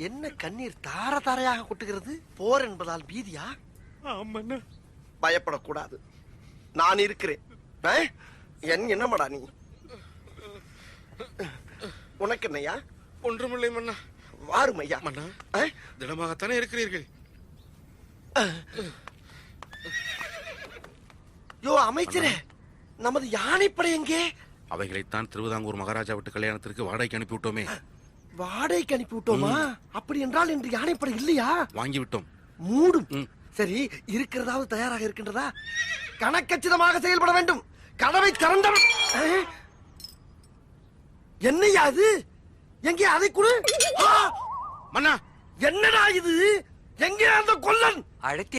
என்ன கண்ணீர் தார தாரையாக கொட்டுகிறது? போர் என்பதால் பீதியா? ஆமாண்ணா. பயப்படக்கூடாது, நான் இருக்கிறேன். என்னமாடா நீ? உனக்கு என்னையா? ஒன்றுமில்லை மன்னா. வாரும் ஐயா. மன்னா, திடமாகத்தானே இருக்கிறீர்கள்? யோ அமைச்சரே, நமது யானைப்படை எங்கே? அவைகளைத்தான் திருவிதாங்கூர் மகாராஜா விட்டு கல்யாணத்திற்கு வாடகைக்கு அனுப்பி விட்டோமே. வாடகைக்கு அனுப்பி விட்டோமா? அப்படி என்றால் இன்று யானைப்படை இல்லையா? வாங்கி விட்டோம். மூடும். சரி, இருக்கிறதாவது தயாராக இருக்கின்றதா? கணக்கச்சிதமாக செயல்பட வேண்டும். கதவை திறந்தவன் என்னையா அது? எங்கே அதை கொடு. மன்னா, என்னடா இது? எங்கே அந்த கொல்லன்? அழைத்து